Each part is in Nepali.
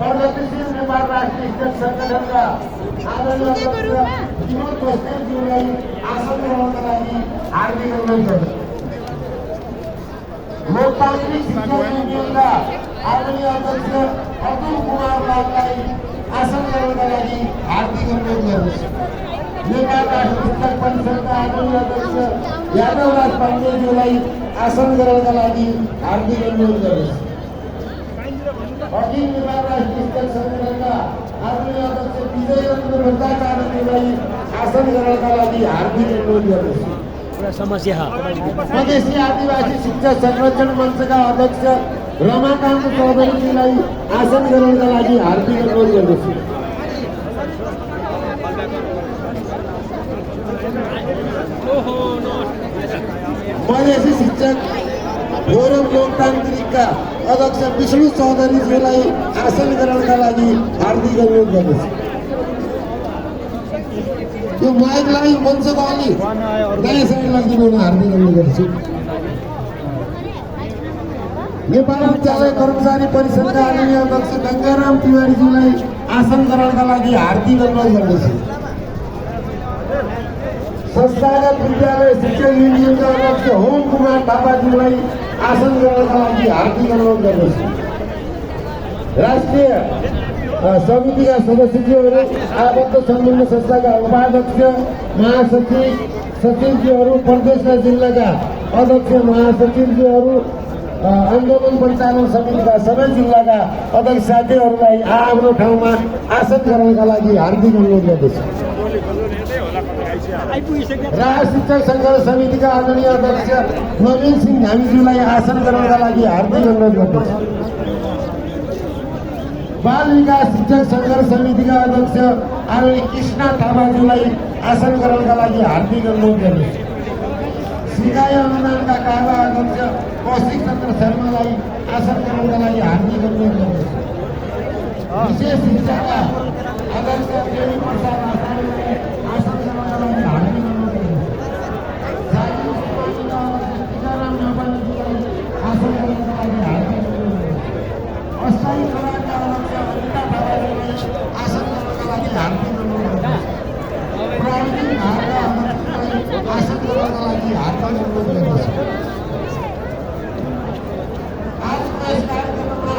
प्रगतिशील नेपाल राष्ट्रिय शिक्षक संगठनका आदरणीय अध्यक्ष विनोद बस्नेतज्यूलाई आसन ग्रहणका लागि हार्दिक अनुरोध गर्दछु। लोकतान्त्रिक शिक्षक युनियनका आदरणीय अध्यक्ष अतुल कुमार लाललाई आसन ग्रहणका लागि हार्दिक अनुरोध गर्दछु। नेपाल राष्ट्रिय शिक्षक परिषदका आदरणीय अध्यक्ष यादवराज पाण्डेज्यूलाई आसन ग्रहणका लागि हार्दिक अनुरोध गर्दछु। अखिल नेपाल राष्ट्रिय शिक्षक संगठनका आदरणीय अध्यक्ष विजयरत्न भट्टाचार्यज्यूलाई आसन ग्रहणका लागि हार्दिक अनुरोध गर्दछु। मधेसी आदिवासी शिक्षक संरक्षण मञ्चका अध्यक्ष रमाकान्त चौधरीजीलाई आसन ग्रहणका लागि हार्दिक अनुरोध गर्दछु। मधेसी शिक्षक फोरम लोकतान्त्रिकका अध्यक्ष विष्णु चौधरीज्यूलाई आसन ग्रहणका लागि हार्दिक अनुरोध गर्दछु। यो माइकलाई मञ्चको अलि दायाँ साइड लगिदिनु हार्दिक अनुरोध गर्दछु। नेपाल विद्यालय कर्मचारी परिषदका आदरणीय अध्यक्ष गङ्गाराम तिवारीज्यूलाई आसन ग्रहणका लागि हार्दिक अनुरोध गर्दछु। संस्थागत विद्यालय शिक्षक युनियनका अध्यक्ष होम कुमार थापाज्यूलाई आसन ग्रहणका लागि हार्दिक अनुरोध गर्दछु। राष्ट्रिय समितिका सदस्यज्यूहरू, आबद्ध सम्बन्ध संस्थाका उपाध्यक्ष, महासचिव, सचिवज्यूहरू, प्रदेश र जिल्लाका अध्यक्ष महासचिवज्यूहरू, आन्दोलन परिचालन समितिका सबै जिल्लाका अध्यक्ष साथीहरूलाई आफ्नो ठाउँमा आसन ग्रहणका लागि हार्दिक अनुरोध गर्दछु। राष्ट्रिय शिक्षक सङ्घर्ष समितिका आदरणीय अध्यक्ष नवीन सिंह धामीज्यूलाई आसन ग्रहणका लागि हार्दिक अनुरोध गर्दछु। बाल विकास शिक्षक सङ्घर्ष समितिका अध्यक्ष आदरणीय कृष्ण थापाज्यूलाई आसन ग्रहणका लागि हार्दिक अनुरोध गर्दछु। सिकाइ अनुदानका काला अध्यक्ष कौशिक चन्द्र शर्मालाई आसन ग्रहणका लागि हार्दिक अनुरोध गर्दछु। विशेष शिक्षाका अध्यक्ष देवी प्रसाद आचार्यलाई आसन ग्रहणका लागि हार्दिक अनुरोध गर्दछु। टीकाराम नेपालीजीलाई आसन ग्रहणका लागि हार्दिक अनुरोध गर्दछु। अस्थायी प्रधानका अध्यक्ष अनिता थापाज्यूलाई आसन ग्रहणका लागि हार्दिक अनुरोध गर्दछु। प्राविधिक विभागका अध्यक्षलाई आसन ग्रहणका लागि हार्दिक अनुरोध गर्दछु। आजको यस कार्यक्रममा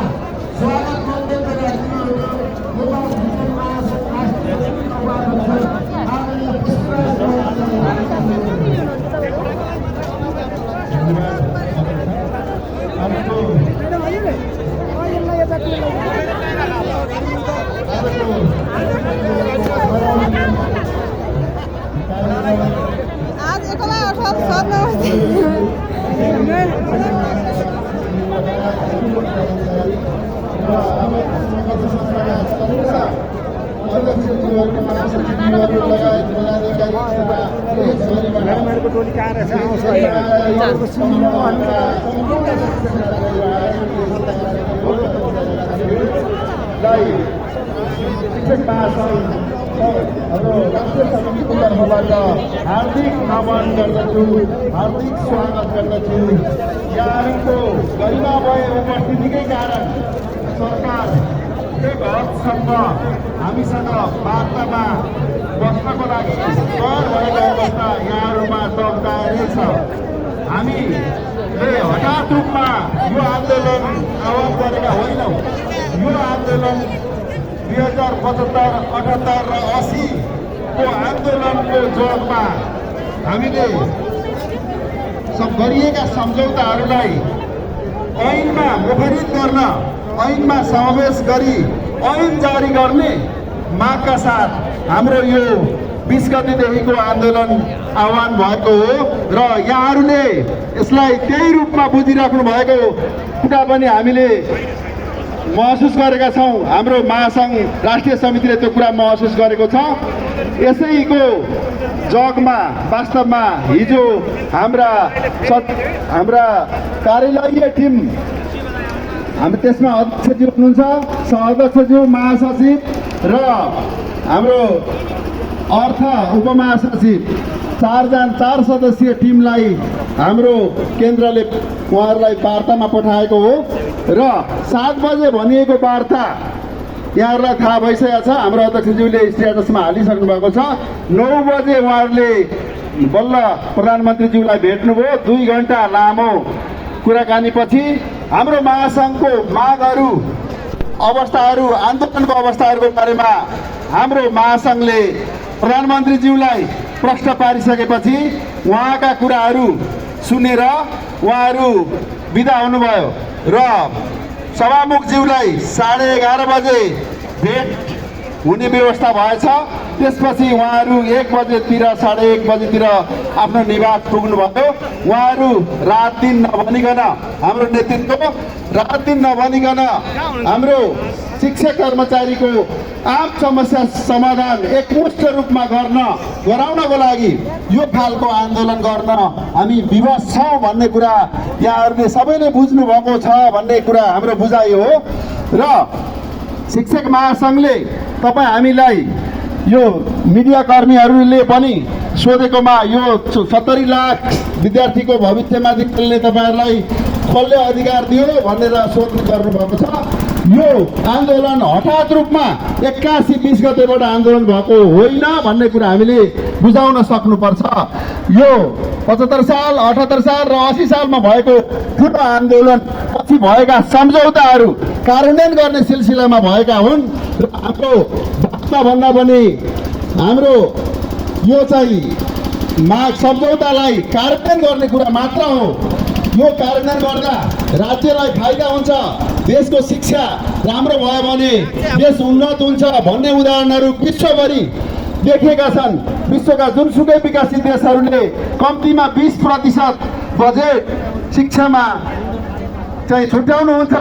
स्वागत मन्तव्य राख्नुहुने नेपाल शिक्षक महासङ्घ राष्ट्रिय समितिका उपाध्यक्ष आदरणीय पुष्पराज चौधरीलाई हार्दिक अनुरोध गर्दछु। आज एकला सब नमस्ते। को टोली कहाँ रहेछ राष्ट्रिय समितिको तर्फबाट हार्दिक आह्वान गर्दछु, हार्दिक स्वागत गर्दछु। यहाँहरूको गरिमा भए उपस्थितिकै कारण सरकार एक हदसम्म हामीसँग वार्तामा बस्नको लागि तयार भएको अवस्था यहाँहरूमा दर्शाएको छ। हामीले हठात रूपमा यो आन्दोलन आह्वान गरेका होइनौँ। यो आन्दोलन 2075, 78 र 80 को आन्दोलनको जगमा हामीले गरिएका सम्झौताहरूलाई ऐनमा मुखरित गर्न, ऐनमा समावेश गरी ऐन जारी गर्ने मागका साथ हाम्रो यो 20 गतेदेखिको आन्दोलन आह्वान भएको हो र यहाँहरूले यसलाई त्यही रूपमा बुझिराख्नु भएको कुरा पनि हामीले महसुस गरेका छौँ। हाम्रो महासङ्घ राष्ट्रिय समितिले त्यो कुरा महसुस गरेको छ। यसैको जगमा वास्तवमा हिजो हाम्रा कार्यालयीय टिम, हामी त्यसमा अध्यक्षज्यू हुनुहुन्छ, सहअध्यक्षज्यू, महासचिव र हाम्रो अर्थ उपमहासचिव 4 सदस्यीय टिमलाई हाम्रो केन्द्रले उहाँहरूलाई वार्तामा पठाएको हो र 7 बजे भनिएको वार्ता यहाँहरूलाई थाहा भइसकेको छ। हाम्रो अध्यक्षज्यूले स्ट्याटसमा हालिसक्नु भएको छ। 9 बजे उहाँहरूले बल्ल प्रधानमन्त्रीज्यूलाई भेट्नुभयो। 2 घण्टा लामो कुराकानीपछि हाम्रो महासङ्घको मागहरू, अवस्थाहरू, आन्दोलनको अवस्थाहरूको बारेमा हाम्रो महासङ्घले प्रधानमन्त्रीज्यूलाई प्रश्न पारिसकेपछि उहाँका कुराहरू सुनेर उहाँहरू बिदा हुनुभयो र सभामुखज्यूलाई 11:30 बजे भेट हुने व्यवस्था भएछ। त्यसपछि उहाँहरू 1 बजेतिर 1:30 बजेतिर आफ्नो निवास पुग्नुभयो। उहाँहरू रात दिन नभनिकन, हाम्रो नेतृत्व रात दिन नभनिकन हाम्रो शिक्षक कर्मचारीको आम समस्या समाधान एकमुष्ट रूपमा गराउनको लागि यो खालको आन्दोलन गर्न हामी विवश छौँ भन्ने कुरा यहाँहरूले सबैले बुझ्नु भएको छ भन्ने कुरा हाम्रो बुझाइ हो। र शिक्षक महासङ्घले तपाईँ हामीलाई यो मिडिया कर्मीहरूले पनि सोधेकोमा यो 70 लाख विद्यार्थीको भविष्यमाथि खेल्ने तपाईँहरूलाई कसले अधिकार दियो भनेर सोध्नु गर्नुभएको छ। यो आन्दोलन हठात रूपमा 81-20 गतेबाट आन्दोलन भएको होइन भन्ने कुरा हामीले बुझाउन सक्नुपर्छ। यो 75 साल, 78 साल र 80 सालमा भएको ठुलो आन्दोलन पछि भएका सम्झौताहरू कार्यान्वयन गर्ने सिलसिलामा भएका हुन् र हाम्रो भन्दा पनि हाम्रो यो चाहिँ माग सम्झौतालाई कार्यान्वयन गर्ने कुरा मात्र हो। यो कार्यान्वयन गर्दा राज्यलाई फाइदा हुन्छ, देशको शिक्षा राम्रो भयो भने देश उन्नत हुन्छ भन्ने उदाहरणहरू विश्वभरि देखिएका छन्। विश्वका जुनसुकै विकसित देशहरूले कम्तीमा 20% बजेट शिक्षामा चाहिँ छुट्याउनुहुन्छ।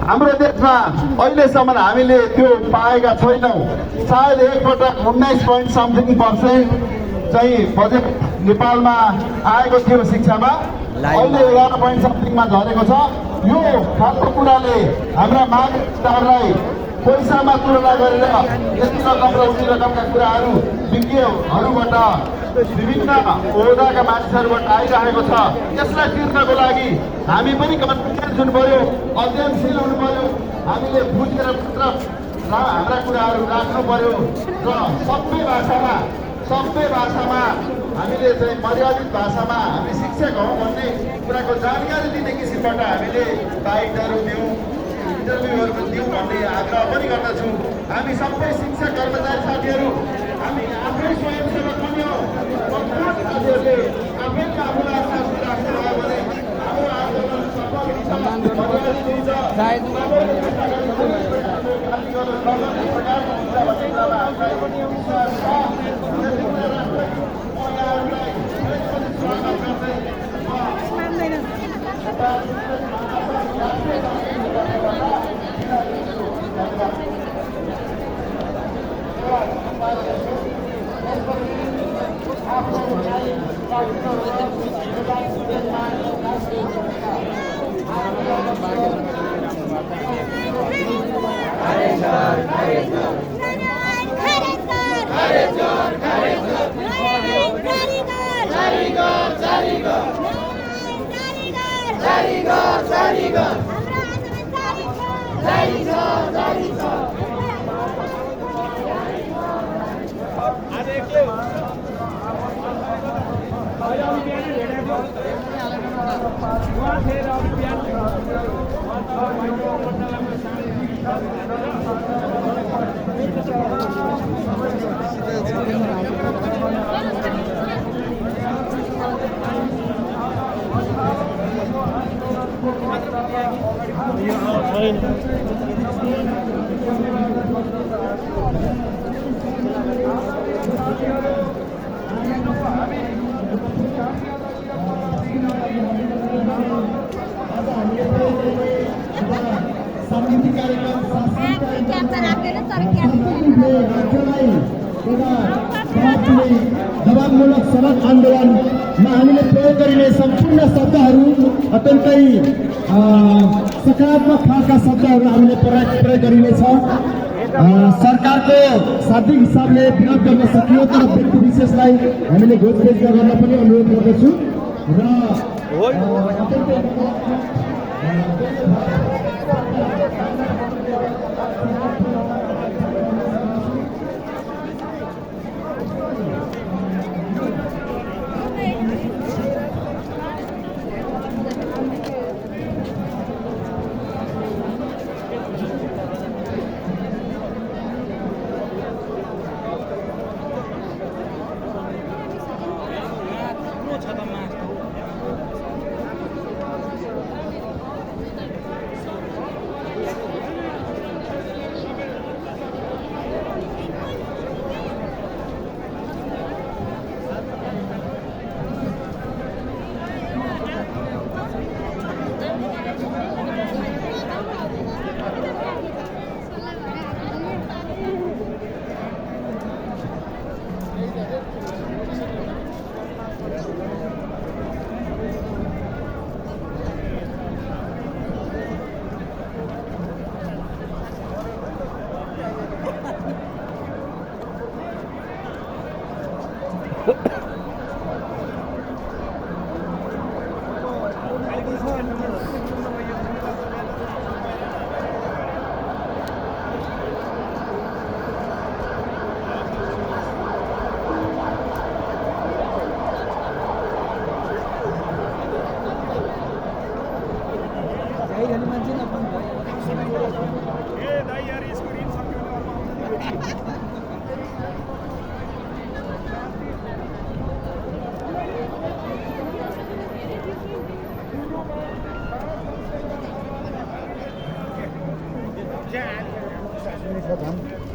हाम्रो देशमा अहिलेसम्म हामीले त्यो पाएका छैनौँ। सायद एकपटक 19.something% चाहिँ बजेट नेपालमा आएको थियो शिक्षामा, अहिले 11.something झरेको छ। यो खालको कुराले हाम्रा मागहरूलाई पैसामा तुलना गरेर यति रकम र उति रकमका कुराहरू विज्ञहरूबाट विभिन्न ओहदाका मानिसहरूबाट आइरहेको छ। यसलाई तिर्नको लागि हामी पनि कन्फिडेन्स हुनु पर्यो, अध्ययनशील हुनु पर्यो। हामीले बुझेर हाम्रा कुराहरू राख्नु पर्यो र सबै भाषामा हामीले चाहिँ मर्यादित भाषामा हामी शिक्षक हौँ भन्ने कुराको जानकारी दिने किसिमबाट हामीले बाइटहरू दिउँ, इन्टरभ्यूहरू दिउँ भन्ने आग्रह पनि गर्दछु। हामी सबै शिक्षक कर्मचारी साथीहरू हामी आफै स्वयंसेवक पनि हौँ। साथीहरूले आफै आफूलाई शास्ति राख्नुभयो भने हाम्रो आन्दोलन सफल जवाबमूलक सडक आन्दोलनमा हामीले प्रयोग गरिने सम्पूर्ण शब्दहरू अत्यन्तै सकारात्मक खालका शब्दहरू हामीले प्रयोग गरिनेछ। सरकारको शाब्दिक हिसाबले विरोध गर्न सकियो तर व्यक्ति विशेषलाई हामीले घोषवेच गर्न पनि अनुरोध गर्दछु र Yeah.